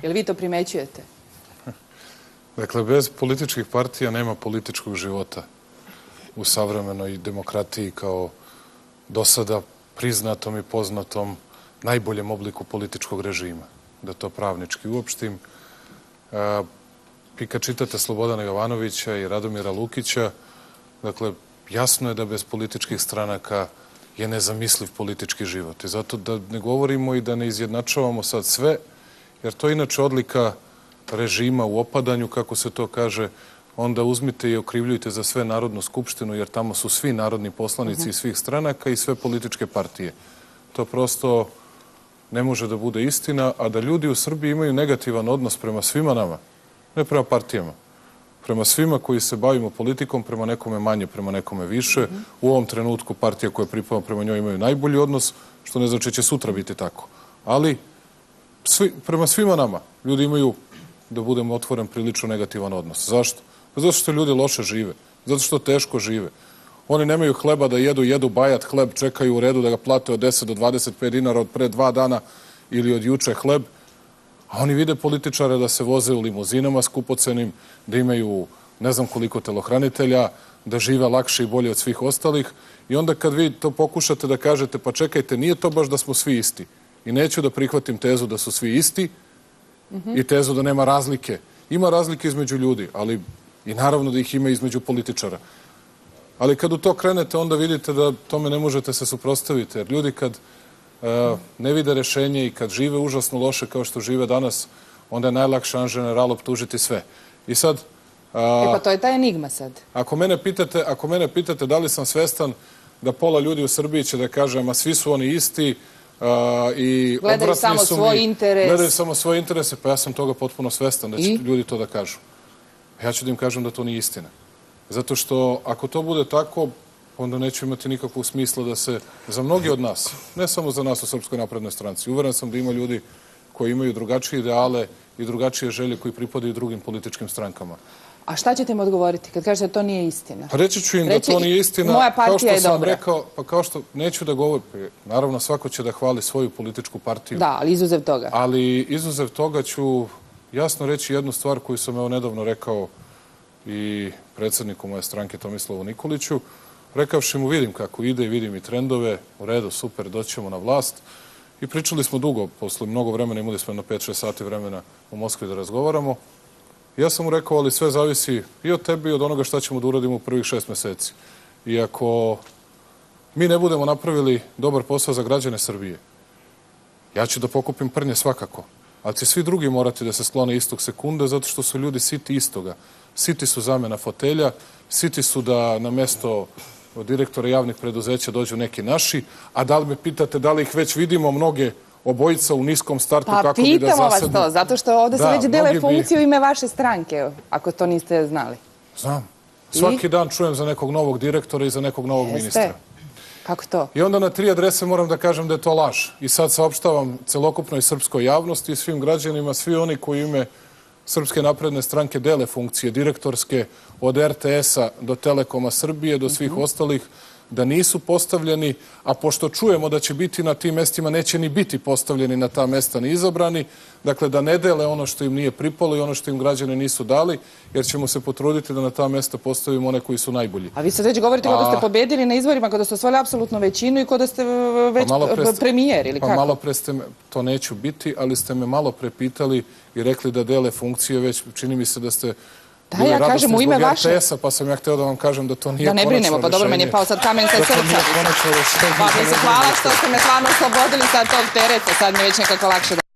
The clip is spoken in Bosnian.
Jel vi to primećujete? Dakle, bez političkih partija nema političkog života u savremenoj demokratiji kao do sada priznatom i poznatom najboljem obliku političkog režima. Da to pravnički uopštim. Vi kad čitate Slobodana Jovanovića i Radomira Lukića, dakle, jasno je da bez političkih stranaka je nezamisliv politički život. I zato da ne govorimo i da ne izjednačavamo sad sve, jer to je inače odlika režima u opadanju, kako se to kaže, onda uzmite i okrivljujte za sve Narodnu skupštinu, jer tamo su svi narodni poslanici iz svih stranaka i sve političke partije. To prosto ne može da bude istina, a da ljudi u Srbiji imaju negativan odnos prema svima nama, ne prema partijama, prema svima koji se bavimo politikom, prema nekome manje, prema nekome više. U ovom trenutku partija koje pripadamo prema njoj imaju najbolji odnos, što ne znači će sutra biti tako. Ali prema svima nama ljudi imaju, da budemo otvoren, prilično negativan odnos. Zašto? Zato što ljudi loše žive, zato što teško žive. Oni nemaju hleba da jedu bajat hleb, čekaju u redu da ga plate od 10 do 25 dinara od pre 2 dana ili od juče hleb, a oni vide političare da se voze u limuzinama skupocenim, da imaju ne znam koliko telohranitelja, da žive lakše i bolje od svih ostalih i onda kad vi to pokušate da kažete pa čekajte, nije to baš da smo svi isti i neću da prihvatim tezu da su svi isti i tezu da nema razlike. Ima razlike između ljudi, ali i naravno da ih ima između političara. Ali kad u to krenete, onda vidite da tome ne možete se suprotstaviti. Jer ljudi kad ne vide rešenje i kad žive užasno loše kao što žive danas, onda je najlakše an general optužiti sve. I sad... pa to je ta enigma sad. Ako mene pitate da li sam svestan da pola ljudi u Srbiji će da kaže, ma svi su oni isti i gledaju samo svoj interes. Gledaju samo svoje interese, pa ja sam toga potpuno svestan da će ljudi to da kažu. Ja ću da im kažem da to nije istina. Zato što ako to bude tako, onda neće imati nikakvog smisla da se za mnogi od nas, ne samo za nas u Srpskoj naprednoj stranci, uveren sam da ima ljudi koji imaju drugačije ideale i drugačije želje koji pripadaju drugim političkim strankama. A šta ćete im odgovoriti kad kažete da to nije istina? Pa reći ću im da to nije istina. Moja partija je dobra. Pa kao što neću da govorim, naravno svako će da hvali svoju političku partiju. Da, ali izuzev toga. Ali izuzev toga ću jasno reći jednu stvar koju sam evo nedavno rekao i predsjedniku moje stranke Tomislavu Nikoliću, rekavši mu vidim kako ide i vidim i trendove, u redu, super, doćemo na vlast. I pričali smo dugo, posle mnogo vremena, imali smo na 5-6 sati vremena u Moskvi da razgovaramo. Ja sam mu rekao, ali sve zavisi i od tebe i od onoga šta ćemo da uradimo u prvih 6 meseci. I ako mi ne budemo napravili dobar posao za građane Srbije, ja ću da pokupim prnje svakako, ali će svi drugi morati da se sklone istog sekunde, zato što su ljudi siti istoga. Siti su zamena fotelja, siti su da na mesto direktora javnih preduzeća dođu neki naši, a da li me pitate da li ih već vidimo mnoge obojica u niskom startu kako bi da zasednu? Pa pitamo vas to, zato što ovde se već dele funkcije u ime vaše stranke, ako to niste znali. Znam. Svaki dan čujem za nekog novog direktora i za nekog novog ministra. Kako to? I onda na 3 adrese moram da kažem da je to laž. I sad saopštavam celokupnoj srpskoj javnosti i svim građanima, svi oni koji ime Srpske napredne stranke dele funkcije direktorske od RTS-a do Telekoma Srbije, do svih ostalih, da nisu postavljeni, a pošto čujemo da će biti na tim mestima, neće ni biti postavljeni na ta mesta ni izabrani, dakle da ne dele ono što im nije pripalo i ono što im građane nisu dali, jer ćemo se potruditi da na ta mesta postavimo one koji su najbolji. A vi sad već govorite kada ste pobedili na izborima, kada ste osvojili apsolutnu većinu i kada ste već premijer, ili kako? Pa malo pre ste me, to neću biti, ali ste me malo pre pitali i rekli da dele funkcije, već čini mi se da ste da, ja kažem u ime vaše. RTS-a, pa sam ja hteo da vam kažem da to nije konačno rešenje. Da ne brinemo, pa dobro, meni je pao sad kamen sa srca. Pa mi se hvala što ste me stvarno oslobodili sad tog tereta, sad mi je već nekako lakše da...